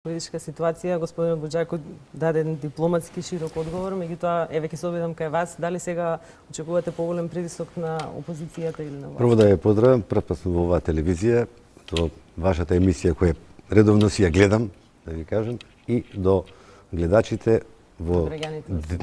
Политичка ситуација, господин Буџако даде еден дипломатски широк одговор, меѓутоа еве ќе се обидам кај вас, дали сега очекувате поголем притисок на опозицијата или на власта? Прво да ја поздравам, прв пат во оваа телевизија, до вашата емисија која редовно си ја гледам, да ви кажам, и до гледачите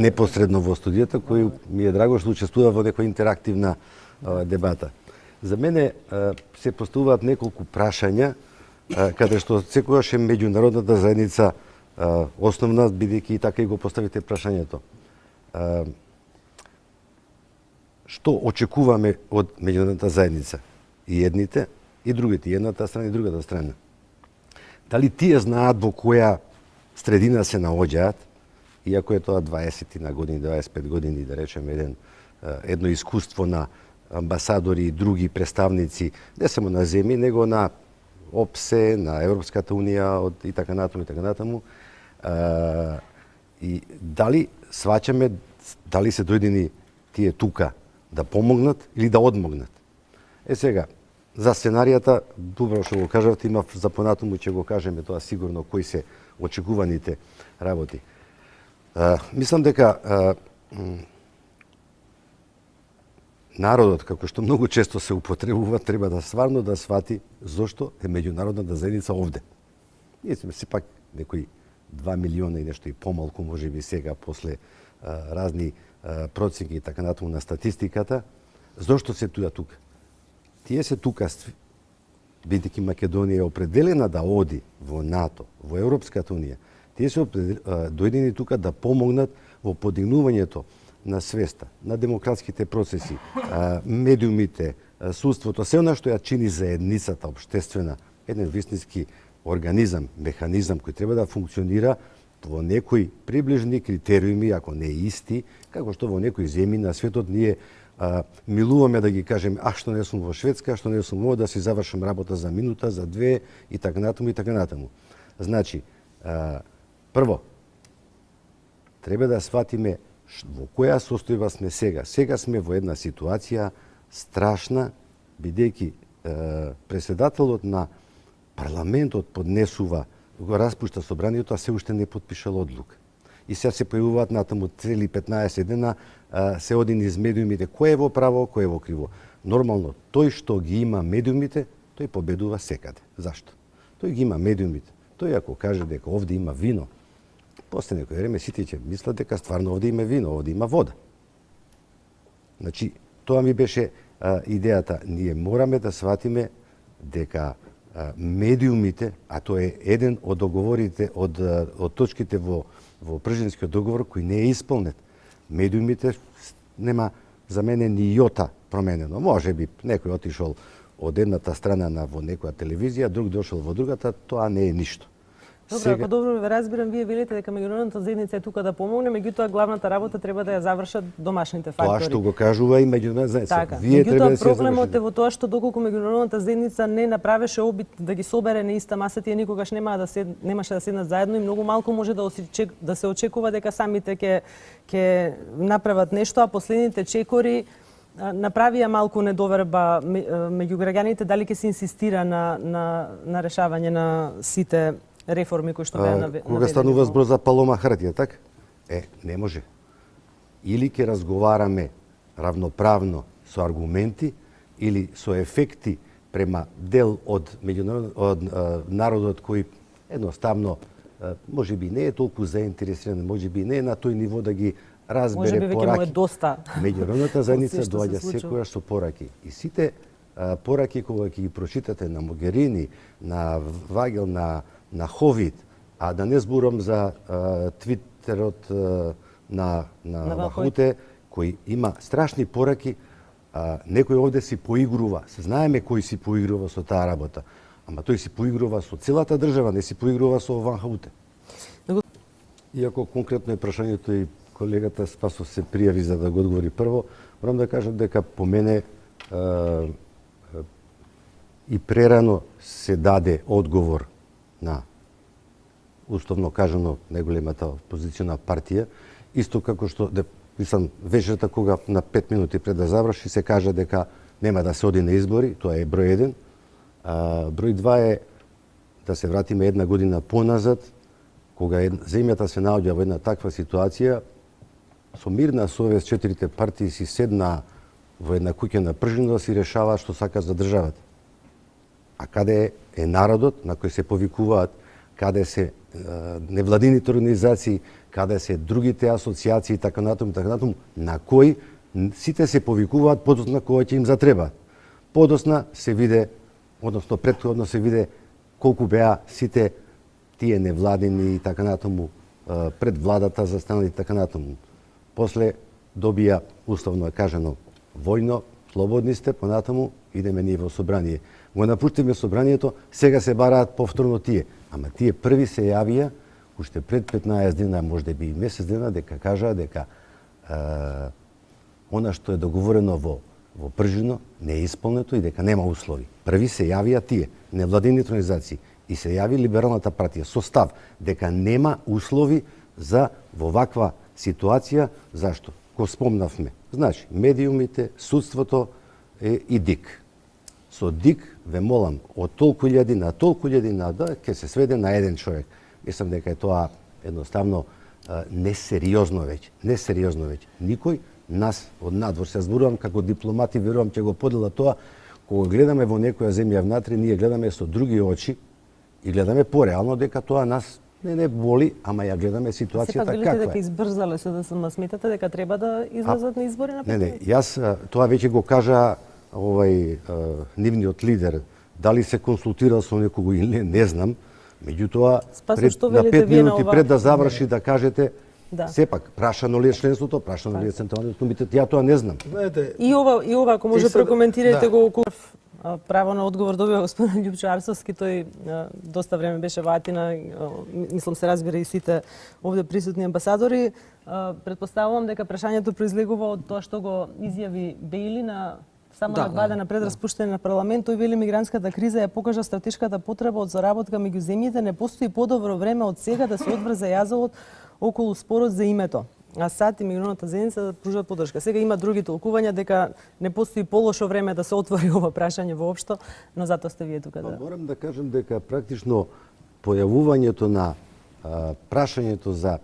непосредно во студијата, кои ми е драго што учествува во некоја интерактивна дебата. За мене се поставуваат неколку прашања, каде што секогаш е меѓународната заедница основна, бидејќи и така и го поставите прашањето. Што очекуваме од меѓународната заедница? И едните, и другите, и едната страна и другата страна. Дали тие знаат во која средина се наоѓаат, иако е тоа 20 на години, 25 години, да речеме, едно искуство на амбасадори и други представници, не само на земји, него на ОПСЕ, на Европската унија и така натаму. И дали сваќаме, дали се дојдени тие тука да помогнат или да одмогнат. Сега, за сценаријата, добро што го кажавте, има за понатаму ќе го кажеме тоа сигурно кои се очекуваните работи. Мислам дека народот, како што многу често се употребува, треба да стварно да свати зошто е меѓународната заедница овде. Ние сме сепак некои 2 милиона и нешто и помалку, може би сега, после разни проценки и така натаму на статистиката. Зошто се тука? Тие се тука, бидејќи Македонија е определена да оди во НАТО, во Европската унија. Тие се дојдени тука да помогнат во подигнувањето на свеста, на демократските процеси, медиумите, судството, се она што ја чини заедницата општествена, еден вистински организам, механизам кој треба да функционира во некои приближни критериуми, ако не исти, како што во некои земји на светот ние милуваме да ги кажеме, што не сум во Шведска, што не сум во да си завршам работа за минута, за две и така натаму и така натаму. Значи, прво, треба да сватиме во која состојба сме сега. Сега сме во една ситуација страшна, бидејќи председателот на парламентот поднесува, го распушта собранието, а се уште не подпишал одлука. И сега се појавуваат натаму цели 15 дена, се оди низ медиумите, кој е во право, кој е во криво. Нормално, тој што ги има медиумите, тој победува секаде. Зашто? Тој ги има медиумите. Тој ако каже дека овде има вино, после некој време сите ќе мислат дека стварно овде има вино, овде има вода. Значи, тоа ми беше идејата. Ние мораме да сватиме дека медиумите, а тоа е еден од договорите, од точките во Пржинскиот договор кој не е исполнет. Медиумите нема за мене ни јота променено. Може би некој отишол од едната страна во некоја телевизија, друг дошол во другата, тоа не е ништо. Добро, ако добро ве разбирам, вие велите дека меѓународната заедница е тука да помогне, меѓутоа главната работа треба да ја завршат домашните фактори. Тоа што го кажува и меѓународната заедница. Така, меѓутоа проблемот е во тоа што доколку меѓународната заедница не направеше обид да ги собере на иста маса, тие никогаш немаше да седнат заедно и многу малку може да се очекува дека самите ќе направат нешто, а последните чекори направија малку недоверба меѓу граѓаните дали ќе се инсистира на решавање на сите реформи кои што беа наведени. Кога станува збор за палома хартија, така? Не може. Или ќе разговараме равноправно со аргументи, или со ефекти према дел од народот кој едноставно можеби не е толку заинтересиран, можеби не е на тој ниво да ги разбере пораки. Можеби веќе му е доста. Меѓународната заедница доаѓа секогаш со пораки. И сите пораки кога ќе ги прочитате на Могерини, на Вагел, на Ховид, а да не зборам за твитерот на Вахуте, кој има страшни пораки, некој овде си поигрува. Знаеме кој си поигрува со таа работа, ама тој си поигрува со целата држава, не си поигрува со Вахуте. Иако конкретно е прашањето и колегата Спасов се пријави за да го одговори прво, морам да кажам дека по мене и прерано се даде одговор на условно кажано најголемата опозициона партија, исто како што мислам вечерта кога на 5 минути пред да заврши се кажа дека нема да се оди на избори, тоа е број 1. Број 2 е да се вратиме една година поназад, кога земјата се наоѓа во една таква ситуација, со мирна совест 4 партии си седнаа во една куќа на пржина да си решаваат што сакаат за државата. А каде е народот на кој се повикуваат, каде се невладините организации, каде се другите асоциации и така натаму, на кои сите се повикуваат подоцна кога ќе им затребаат. Подоцна се виде, односно претходно се виде колку беа сите тие невладини и така натаму пред владата застанали и така натаму. После добија, условно кажано, војно, слободни сте, понатаму идеме ние во собрание. Го напуштиме собранието, сега се бараат повторно тие. Ама тие први се јавија, уште пред 15 дена, можеби и месец дена, дека кажаа дека она што е договорено во Пржино не е исполнето и дека нема услови. Први се јавија тие, невладините организации, и се јави Либералната партија со став дека нема услови за во ваква ситуација. Зашто? Го спомнавме. Значи, медиумите, судството и ДИК. Со ДИК, ве молам, од толку илјади на толку илјади да ќе се сведе на еден човек. Мислам дека е тоа едноставно несериозно веќе. Несериозно веќе. Никој нас од надвор, се зборувам како дипломати, верувам ќе го подела тоа, кога гледаме во некоја земја внатре, ние гледаме со други очи и гледаме пореално дека тоа нас не боли, ама ја гледаме ситуацијата каква е. Сепак дека избрзале со ДСМ, сметате дека треба да излезат на избори на 15? Не, јас тоа веќе го кажа нивниот лидер. Дали се консултирал со некого или не знам, меѓутоа на 5 минути пред да заврши да кажете сепак прашано ли е членството, прашано ли е Централниот комитет, ја тоа не знам. И ова ако може прокоментирате го околу право на одговор добива господин Љупчо Арсовски, тој доста време беше во Атина, мислам се разбира и сите овде присутни амбасадори. Предпоставувам дека прашањето произлегува од тоа што го изјави Бејли само на 2 дена пред распуштање на парламент. Тој вели мигрантската криза ја покажа стратешката потреба од заработка меѓу земјите, не постои подобро време од сега да се одврзе јазовот околу спорот за името. А САД и меѓународната заедница да пружат поддршка. Сега има други толкувања дека не постои полошо време да се отвори ова прашање воопшто, но затоа сте вие тука да. Морам да кажам дека практично појавувањето на прашањето за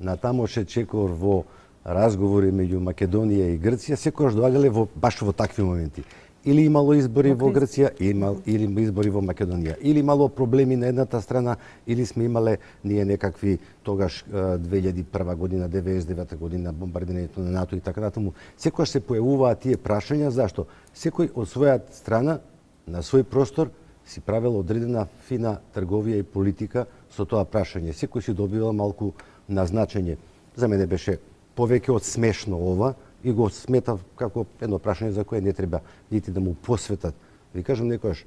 на Тамоше Чекор во разговори меѓу Македонија и Грција секогаш доаѓале баш во такви моменти. Или имало избори во Грција, или избори во Македонија, или имало проблеми на едната страна, или сме имале ние некакви тогаш 2001 година, 99 година бомбардирањето на НАТО и така натаму. Секогаш се појавуваат тие прашања, зашто секој од својата страна на свој простор си правел одредена фина трговија и политика со тоа прашање. Секој си добивал малку назначење. За мене беше повеќе од смешно ова и го сметав како едно прашање за кое не треба нити да му посветат. Ви кажам некојаш,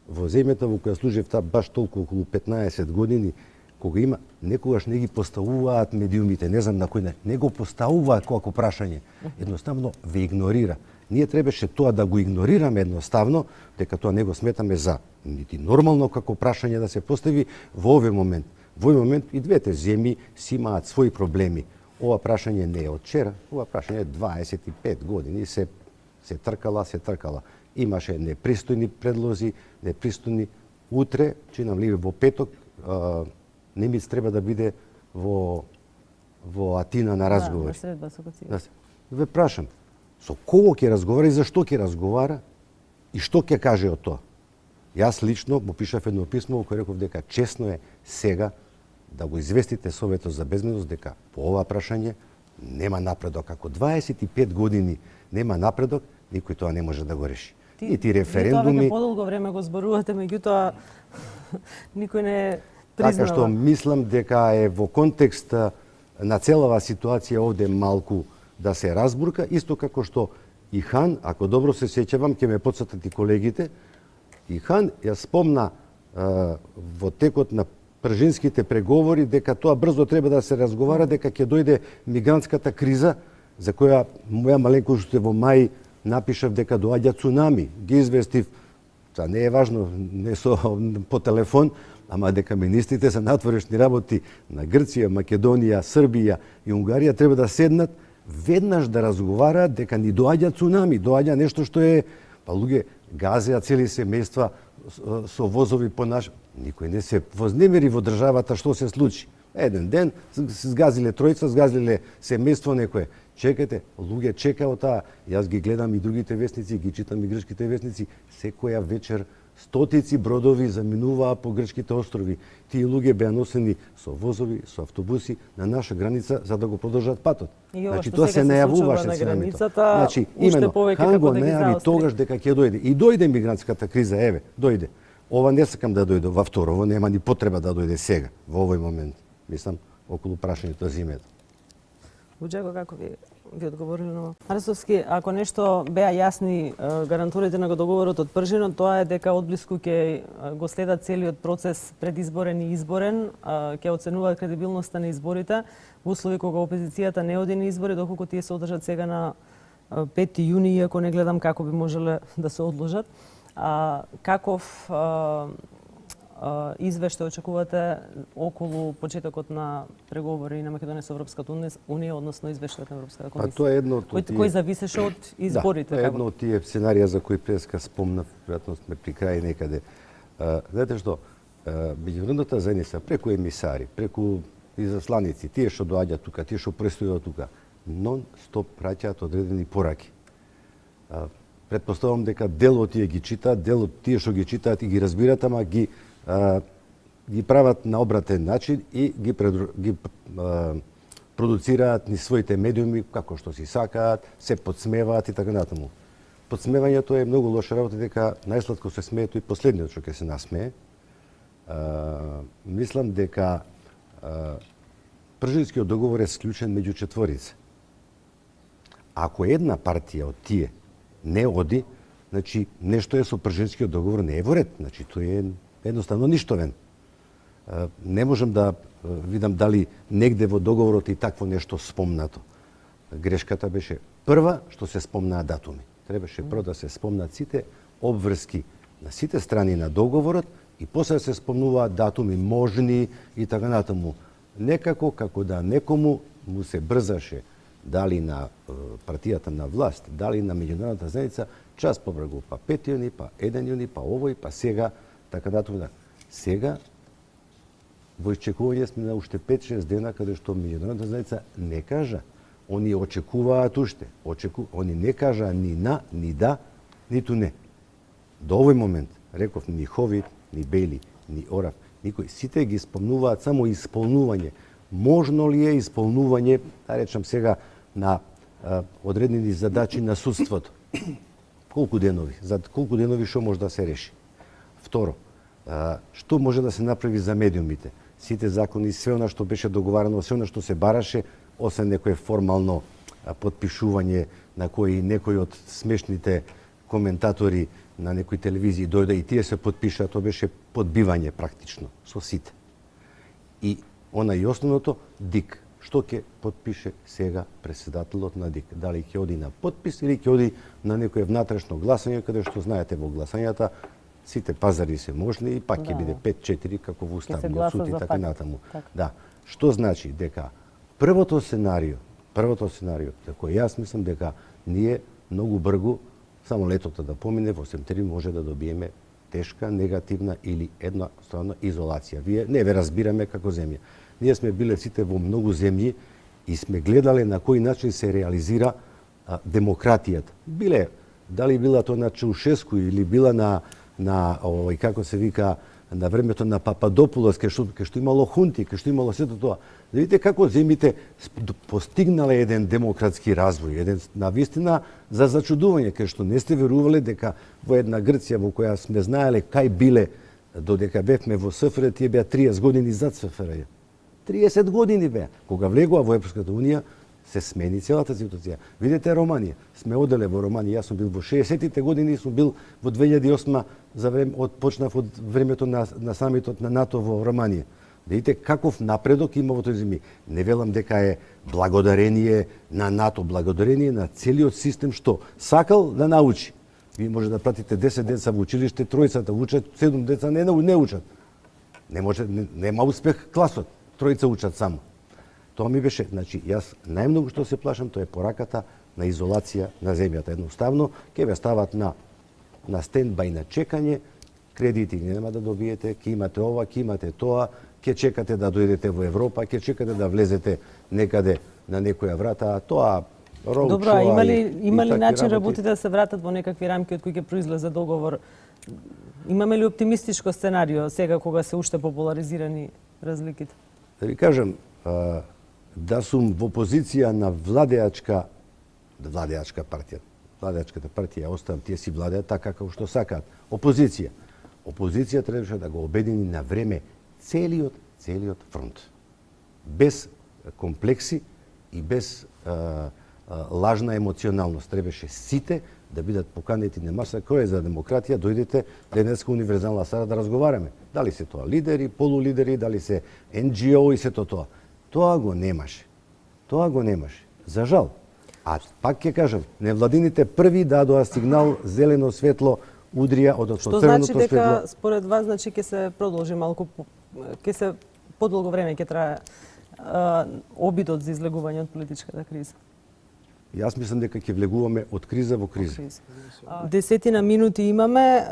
во земјата во која служев баш толку околу 15 години, кога има, некогаш не ги поставуваат медиумите, не знам на кој не го поставуваат како прашање. Едноставно ве игнорира. Ние требаше тоа да го игнорираме едноставно, дека тоа не го сметаме за нити нормално како прашање да се постави во овој момент. Во овој момент и двете земји си имаат своји проблеми. Ова прашање не е од вчера, ова прашање е 25 години се тркала. Имаше непристојни предлози, непристојни. Утре, чинам ли во петок, Немец треба да биде во Атина на разговори. Ве прашам, со кого ќе разговара и зашто ќе разговара и што ќе каже од тоа? Јас лично му пишав едно писмо во кое реков дека честно е сега да го известите Советот за безбедност дека по ова прашање нема напредок. Ако 25 години нема напредок, никој тоа не може да го реши. И ти референдуми... Тоа подолго време го зборувате, меѓутоа никој не признава. Така што мислам дека е во контекст на целава ситуација овде малку да се разбурка, исто како што и Хан, ако добро се сеќавам, ќе ме потсетат и колегите, и Хан ја спомна во текот на пржинските преговори дека тоа брзо треба да се разговара, дека ќе дојде мигрантската криза, за која моја маленкост во мај напишав дека доаѓа цунами. Ги известив, тоа не е важно, не по телефон, ама дека министрите за надворешни работи на Грција, Македонија, Србија и Унгарија треба да седнат веднаш да разговараат дека ни доаѓа цунами, доаѓа нешто што е, па луѓе, газеа цели семејства со возови по наш. Никој не се вознемери во државата што се случи. Еден ден згазиле тројца, згазиле семејство некое. Чекате, луѓе чекаат таа. Јас ги гледам и другите весници, ги читам и грчките весници. Секоја вечер стотици бродови заминуваа по грчките острови. Тие луѓе беа носени со возови, со автобуси на наша граница за да го продолжат патот. Значи тоа се најавуваше срамето. Значи имено Хан го најави тогаш дека ќе дојде. И дојде мигрантската криза, еве, дојде. Ова не сакам да дојде во второво, нема ни потреба да дојде сега, во овој момент. Мислам околу прашањето за името. Буџако, како ви одговорили на Арсовски, ако нешто беа јасни гарантуарите на договорот од пржинот, тоа е дека одблиску ќе го следат целиот процес предизборен и изборен, ќе оценуваат кредибилноста на изборите во услови кога опозицијата не оди на избори, доколку тие се одржат сега на 5 јуни, иако не гледам како би можеле да се одложат. Каков извештај очекувате околу почетокот на преговори на Македонија со Европската унија, односно извештајот на Европската комисија? Тоа е едно од кој зависеше од изборите. Да, тоа е едно од тие сценарија за кои преска спомнав, веројатно сме при крај некаде. Знаете што, меѓународната заедница преку емисари, преку изасланици, тие што доаѓаат тука, тие што престојат тука, нон-стоп праќаат одредени пораки. Предпоставам дека дел од тие ги читаат, дел од тие што ги читаат и ги разбираат, ама ги прават на обратен начин и ги продуцираат низ своите медиуми како што си сакаат, се подсмеваат и така натаму. Подсмевањето е многу лоша работа, дека најсладко се смее тој последниот што ќе се насмее. Мислам дека Пржинскиот договор е склучен меѓу четворица. Ако една партија од тие не оди, значи нешто е со Пржинскиот договор не е во ред, значи тој е едноставно ништовен. Не можам да видам дали негде во договорот и такво нешто спомнато. Грешката беше прва што се спомнаа датуми. Требаше прво да се спомнат сите обврски на сите страни на договорот и после се спомнуваат датуми можни и така натаму. Некако како да некому му се брзаше, дали на партијата на власт, дали на меѓународната заедница, час побргу, па 5 јуни, па 1 јуни, па овој, па сега, така натаму. Сега во исчекување сме на уште 5-6 дена каде што меѓународната заедница не кажа. Они очекуваат уште. Они не кажа ни на, ни да, ниту не. До овој момент, реков, ни Ховид, ни Бели, ни Орав, никој. Сите ги спомнуваат само исполнување. Можно ли е исполнување, да речам сега, на одредени задачи на судството? Колку денови? За колку денови што може да се реши? Второ, што може да се направи за медиумите? Сите закони, све она што беше договарано, све она што се бараше, освен некое формално подпишување на кои некои од смешните коментатори на некои телевизии дојде и тие се подпишаа, тоа беше подбивање практично со сите. И она и основното, ДИК. Што ќе подпише сега председателот на ДИК? Дали ќе оди на подпис или ќе оди на некое внатрешно гласање, каде што знаете во гласањата сите пазари се можни и пак ќе биде 5-4 како во Уставниот суд и така натаму. Да. Што значи дека првото сценарио, за кој јас мислам дека ние многу брзо, само летото да помине, во септември може да добиеме тешка, негативна или едноставна изолација. Вие не ве разбираме како земја. Ние сме биле сите во многу земји и сме гледале на кој начин се реализира демократијата. Биле, дали била тоа на Чаушеску или била на како се вика, на времето на Пападопулос, кај што имало хунти, кај што имало сето тоа. Да видите како земјите постигнале еден демократски развој, еден навистина за зачудување, кај што не сте верувале дека во една Грција во која сме знаеле кај биле додека бевме во СФР, тие беа 30 години зад СФР. 30 години беа. Кога влегува во Европската унија, се смени целата ситуација. Видете Романија. Сме оделе во Романија, јас сум бил во 60-тите години, сум бил во 2008 за почнав од времето на самитот на НАТО во Романија. Видите каков напредок има во тој земји. Не велам дека е благодарение на НАТО, благодарение на целиот систем што сакал да научи. Вие може да пратите 10 деца во училиште, тројцата учат, 7 деца не учат. Нема успех класот. Тројца учат само. Тоа ми беше, значи, јас најмногу што се плашам, тоа е пораката на изолација на земјата. Едноставно, ќе ве стават на на стендбај на чекање, кредити нема да добиете, ќе имате ова, ќе имате тоа, ќе чекате да дојдете во Европа, ќе чекате да влезете некаде на некоја врата, а тоа роуд Добро, а има ли таки начин работи? работите да се вратат во некакви рамки од кои ќе произлезе договор? Имаме ли оптимистичко сценарио сега кога се уште пополаризирани разликите? Да ви кажам, да сум во позиција на владеачка партија. Владеачката партија оставам, тие си владеат така како што сакаат. Опозиција. Опозиција требаше да го обедини на време целиот фронт. Без комплекси и без лажна емоционалност. Требаше сите да бидат поканети на маса. Кој е за демократија? Дојдете денеска универзална сала да разговараме. Дали се тоа лидери, полулидери, дали се NGO и сето тоа. Тоа го немаше. За жал. А пак ќе кажам, невладините први дадоа сигнал, зелено светло, удрија, односно црвеното светло. Што значи дека според вас ќе се продолжи малку, ќе се подолго време ќе трае обидот за излегување од политичката криза? Јас мислам дека ќе влегуваме од криза во криза. 10 минути имаме.